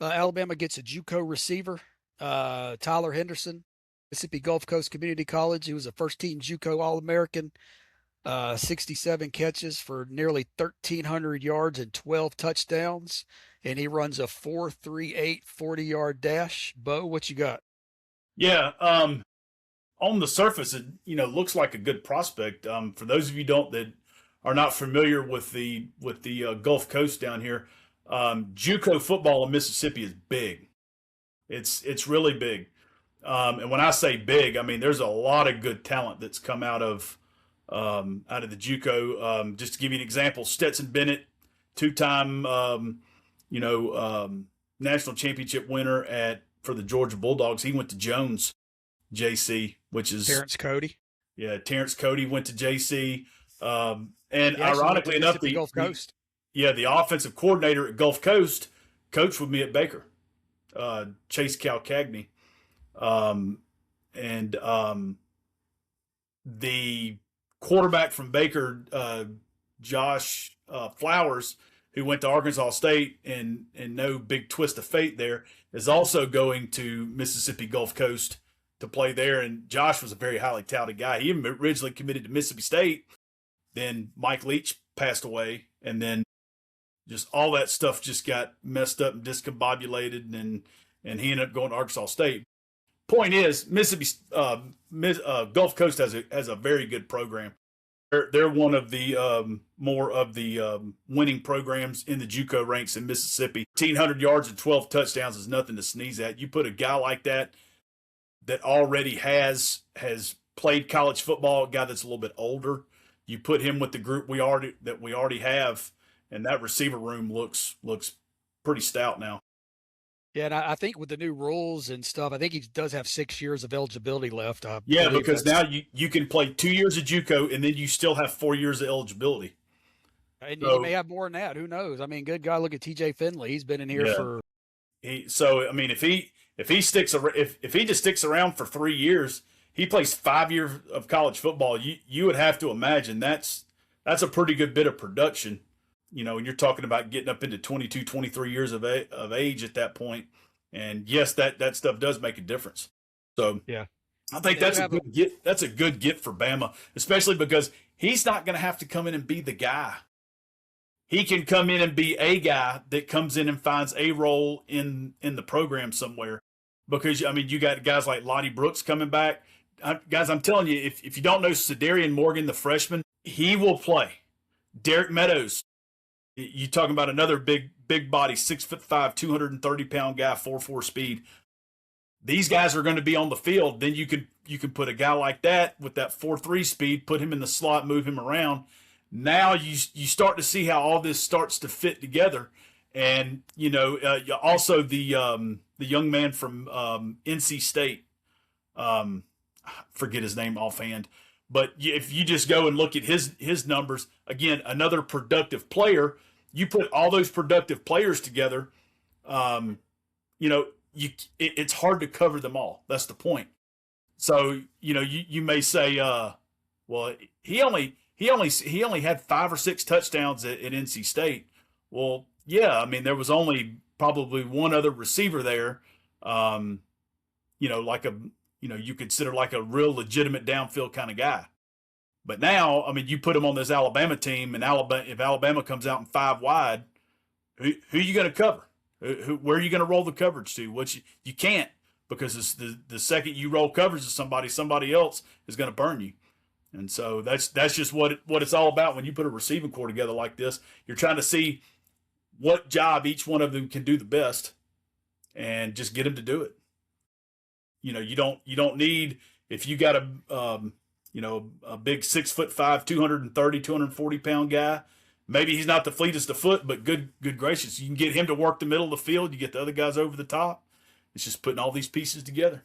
Alabama gets a JUCO receiver, Tyler Henderson, Mississippi Gulf Coast Community College. He was a first-team JUCO All-American. 67 catches for nearly 1,300 yards and 12 touchdowns, and he runs a 4.38 40-yard dash. Bo, what you got? Yeah, on the surface, it looks like a good prospect. For those of you don't that are not familiar with the Gulf Coast down here, JUCO football in Mississippi is big. It's really big, and when I say big, I mean there's a lot of good talent that's come out of the JUCO. Just to give you an example, Stetson Bennett, two-time national championship winner for the Georgia Bulldogs. He went to Jones JC, which is Terrence Cody. Yeah, Terrence Cody went to JC. And He actually went to ironically enough, Mississippi Gulf Coast. the offensive coordinator at Gulf Coast coached with me at Baker, Chase Calcagney. And the quarterback from Baker, Josh Flowers, who went to Arkansas State, and no big twist of fate there, is also going to Mississippi Gulf Coast to play there. And Josh was a very highly touted guy. He originally committed to Mississippi State. Then Mike Leach passed away, and then just all that stuff just got messed up and discombobulated, and he ended up going to Arkansas State. Point is, Mississippi Gulf Coast has a very good program. They're one of the more of the winning programs in the JUCO ranks in Mississippi. 1,500 yards and 12 touchdowns is nothing to sneeze at. You put a guy like that already has played college football, a guy that's a little bit older. You put him with the group we already have, and that receiver room looks pretty stout now. Yeah, and I think with the new rules and stuff, I think he does have 6 years of eligibility left. Yeah, because now you can play 2 years of JUCO, and then you still have 4 years of eligibility. And he may have more than that. Who knows? I mean, good guy. Look at TJ Finley. He's been in here for. I mean, if he just sticks around for 3 years, he plays 5 years of college football. You would have to imagine that's a pretty good bit of production. When you're talking about getting up into 22, 23 years of age at that point. And yes, that stuff does make a difference. So yeah, I think that's a good get. That's a good get for Bama, especially because he's not going to have to come in and be the guy. He can come in and be a guy that comes in and finds a role in the program somewhere. Because, I mean, you got guys like Lottie Brooks coming back. Guys, I'm telling you, if you don't know Cedarian Morgan, the freshman, he will play. Derek Meadows, you talking about another big body, 6'5", 230-pound guy, 4.4 speed. These guys are going to be on the field. Then you can put a guy like that with that 4.3 speed, put him in the slot, move him around. Now you start to see how all this starts to fit together. And also the young man from NC State, forget his name offhand, but if you just go and look at his numbers, again, another productive player. You put all those productive players together, it's hard to cover them all. That's the point. So you may say, well, he only had 5 or 6 touchdowns at NC State. Well, yeah, I mean there was only probably one other receiver there, you consider like a real legitimate downfield kind of guy. But now, I mean, you put him on this Alabama team, and if Alabama comes out in 5 wide, who are you going to cover? Where are you going to roll the coverage to? You can't, because the second you roll coverage to somebody else is going to burn you. And so that's just what it's all about when you put a receiving core together like this. You're trying to see what job each one of them can do the best, and just get them to do it. You don't need, if you got a big 6'5", 230, 240-pound guy. Maybe he's not the fleetest of foot, but good gracious, you can get him to work the middle of the field. You get the other guys over the top. It's just putting all these pieces together.